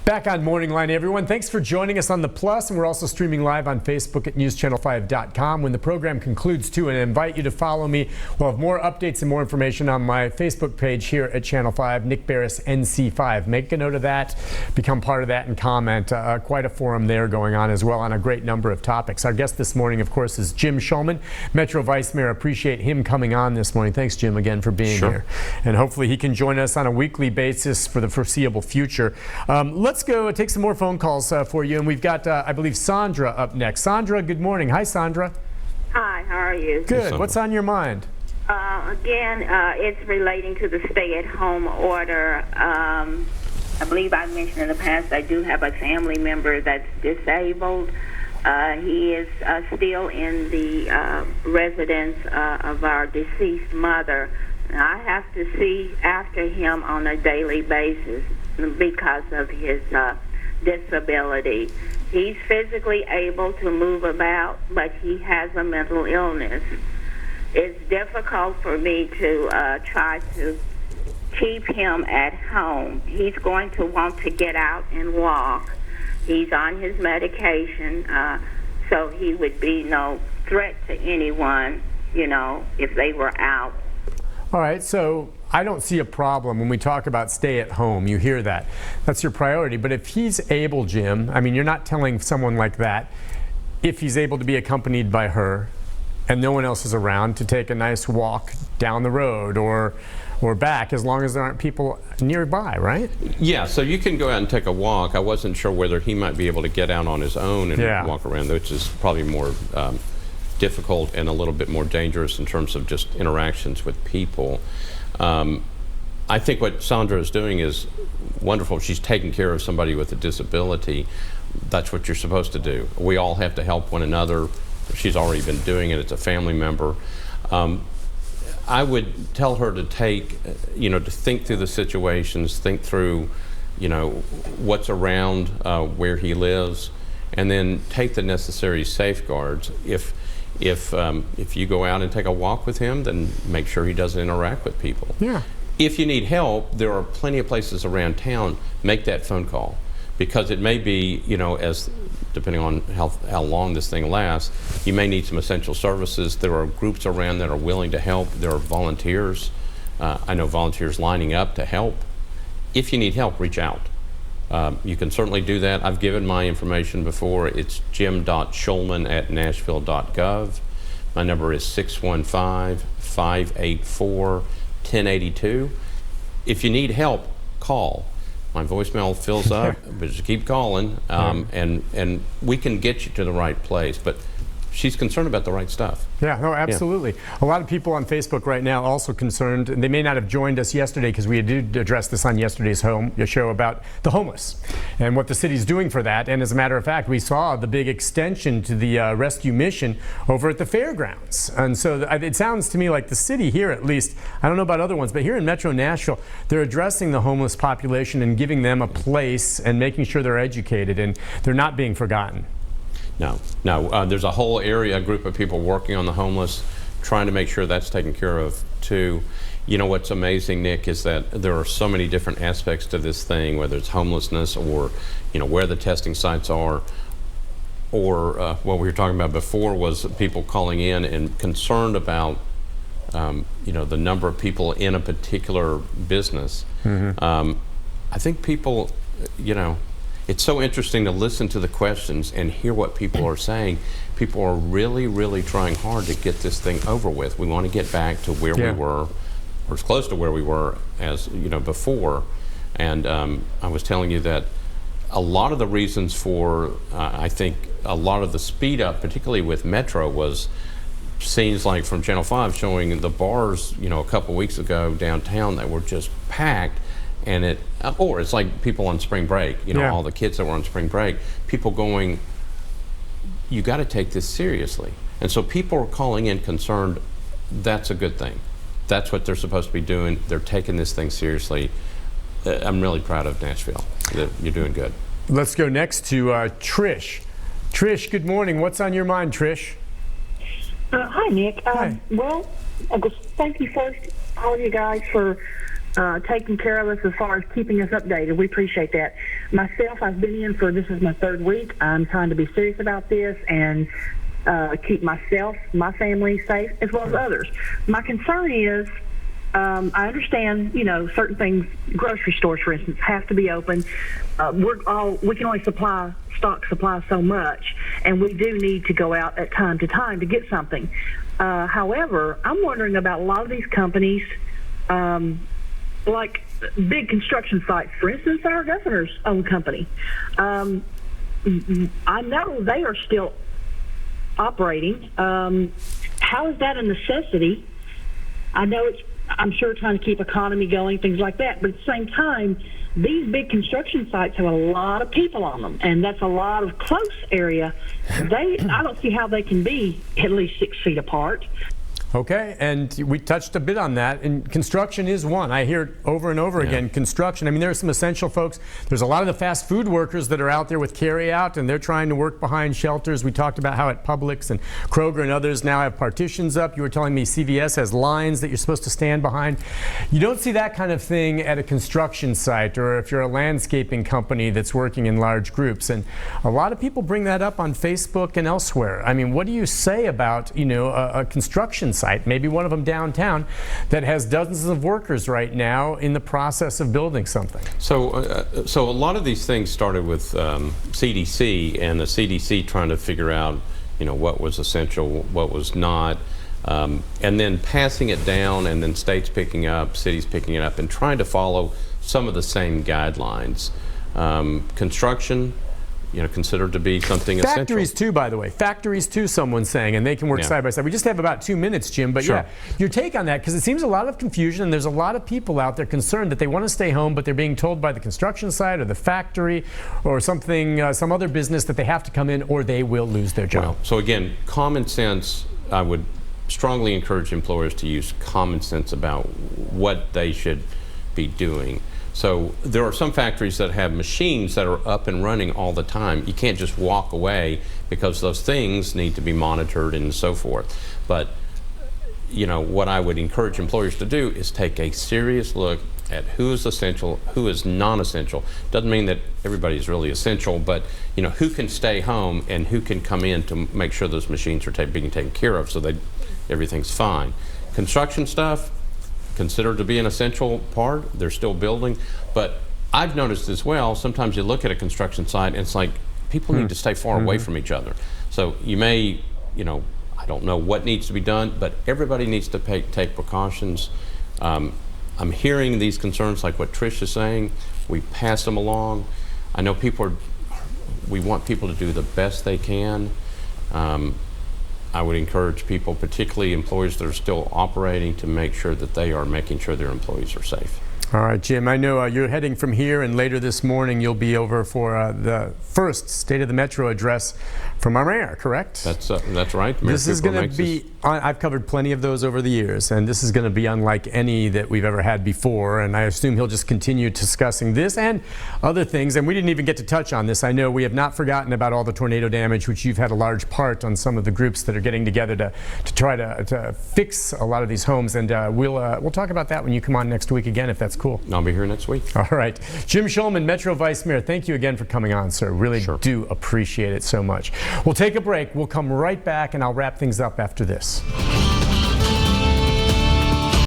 Back on Morning Line, everyone. Thanks for joining us on the Plus, and we're also streaming live on Facebook at newschannel5.com. When the program concludes, too, and I invite you to follow me. We'll have more updates and more information on my Facebook page here at Channel 5, Nick Barris NC5. Make a note of that, become part of that, and comment. Quite a forum there going on as well on a great number of topics. Our guest this morning, of course, is Jim Shulman, Metro Vice-Mayor. Appreciate him coming on this morning. Thanks, Jim, again for being here. And hopefully he can join us on a weekly basis for the foreseeable future. Let's go take some more phone calls for you, and we've got, I believe, Sondra up next. Sondra, good morning. Hi, Sondra. Hi, how are you? Good. What's on your mind? Again, it's relating to the stay-at-home order. I believe I mentioned in the past I do have a family member that's disabled. He is still in the residence of our deceased mother. I have to see after him on a daily basis because of his disability. He's physically able to move about, but he has a mental illness. It's difficult for me to try to keep him at home. He's going to want to get out and walk. He's on his medication, so he would be no threat to anyone, you know, if they were out. All right, so I don't see a problem when we talk about stay at home. You hear that. That's your priority. But if he's able, Jim, I mean, you're not telling someone like that, if he's able to be accompanied by her and no one else is around, to take a nice walk down the road or back, as long as there aren't people nearby, right? Yeah, so you can go out and take a walk. I wasn't sure whether he might be able to get out on his own and walk around, which is probably more difficult and a little bit more dangerous in terms of just interactions with people. I think what Sondra is doing is wonderful. She's taking care of somebody with a disability. That's what you're supposed to do. We all have to help one another. She's already been doing it. It's a family member. I would tell her to take, to think through the situations, think through, what's around where he lives, and then take the necessary safeguards. If you go out and take a walk with him, then make sure he doesn't interact with people. Yeah. If you need help, there are plenty of places around town. Make that phone call, because it may be, as depending on how long this thing lasts, you may need some essential services. There are groups around that are willing to help. There are volunteers. I know volunteers lining up to help. If you need help, reach out. You can certainly do that. I've given my information before. It's jim.shulman@nashville.gov. My number is 615-584-1082. If you need help, call. My voicemail fills up, but just keep calling, and we can get you to the right place. But she's concerned about the right stuff. Yeah, no, absolutely. Yeah. A lot of people on Facebook right now also concerned, and they may not have joined us yesterday because we did address this on yesterday's show about the homeless and what the city's doing for that. And as a matter of fact, we saw the big extension to the rescue mission over at the fairgrounds. And so it sounds to me like the city here, at least, I don't know about other ones, but here in Metro Nashville, they're addressing the homeless population and giving them a place and making sure they're educated and they're not being forgotten. No. There's a whole area, a group of people working on the homeless, trying to make sure that's taken care of too. What's amazing, Nick, is that there are so many different aspects to this thing, whether it's homelessness or, where the testing sites are, or what we were talking about before was people calling in and concerned about, the number of people in a particular business. I think people, it's so interesting to listen to the questions and hear what people are saying. People are really, really trying hard to get this thing over with. We want to get back to where we were, or as close to where we were as before. And I was telling you that a lot of the reasons for, I think, a lot of the speed up, particularly with Metro, was scenes like from Channel 5 showing the bars, a couple weeks ago downtown that were just packed. And it's like people on spring break, all the kids that were on spring break, people going, you got to take this seriously. And so people are calling in concerned. That's a good thing. That's what they're supposed to be doing. They're taking this thing seriously. I'm really proud of Nashville. You're doing good. Let's go next to Trish. Trish, good morning. What's on your mind, Trish? Hi, Nick. Hi. Well, I just thank you first, all of you guys, for taking care of us as far as keeping us updated. We appreciate that. Myself, I've been in for, this is my 3rd week. I'm trying to be serious about this and keep myself, my family safe, as well as others. My concern is, I understand, certain things, grocery stores, for instance, have to be open. We can only supply so much, and we do need to go out at time to time to get something. However, I'm wondering about a lot of these companies, like big construction sites, for instance, our governor's own company. I know they are still operating. How is that a necessity? I know I'm sure trying to keep economy going, things like that, but at the same time, these big construction sites have a lot of people on them, and that's a lot of close area. I don't see how they can be at least 6 feet apart. Okay, and we touched a bit on that, and construction is one. I hear it over and over again, construction. I mean, there are some essential folks. There's a lot of the fast food workers that are out there with carry out, and they're trying to work behind shelters. We talked about how at Publix and Kroger and others now have partitions up. You were telling me CVS has lines that you're supposed to stand behind. You don't see that kind of thing at a construction site or if you're a landscaping company that's working in large groups. And a lot of people bring that up on Facebook and elsewhere. I mean, what do you say about, a construction site, maybe one of them downtown, that has dozens of workers right now in the process of building something? So a lot of these things started with CDC, and the CDC trying to figure out, what was essential, what was not, and then passing it down, and then states picking up, cities picking it up, and trying to follow some of the same guidelines. Construction, considered to be something essential. Factories too, by the way. Factories too, someone's saying, and they can work side by side. We just have about 2 minutes, Jim, but Sure. your take on that, because it seems a lot of confusion, and there's a lot of people out there concerned that they want to stay home, but they're being told by the construction site or the factory or something, some other business, that they have to come in or they will lose their job. Well, so again, common sense, I would strongly encourage employers to use common sense about what they should be doing. So there are some factories that have machines that are up and running all the time. You can't just walk away because those things need to be monitored and so forth. But what I would encourage employers to do is take a serious look at who is essential, who is non-essential. Doesn't mean that everybody is really essential, but who can stay home and who can come in to make sure those machines are being taken care of so that everything's fine. Construction stuff, considered to be an essential part. They're still building, but I've noticed as well, sometimes you look at a construction site and it's like people need to stay far away from each other. So you may, I don't know what needs to be done, but everybody needs to take precautions. I'm hearing these concerns like what Trish is saying. We pass them along. I know we want people to do the best they can. I would encourage people, particularly employees that are still operating, to make sure that they are making sure their employees are safe. All right, Jim, I know you're heading from here, and later this morning you'll be over for the first State of the Metro address from our mayor, correct? That's right. Mayor This is Cooper going to be, I've covered plenty of those over the years, and this is going to be unlike any that we've ever had before, and I assume he'll just continue discussing this and other things, and we didn't even get to touch on this. I know we have not forgotten about all the tornado damage, which you've had a large part on some of the groups that are getting together to try to fix a lot of these homes, and we'll talk about that when you come on next week again, if that's cool. I'll be here next week. All right. Jim Shulman, Metro Vice-Mayor, thank you again for coming on, sir. Really do appreciate it so much. We'll take a break. We'll come right back, and I'll wrap things up after this.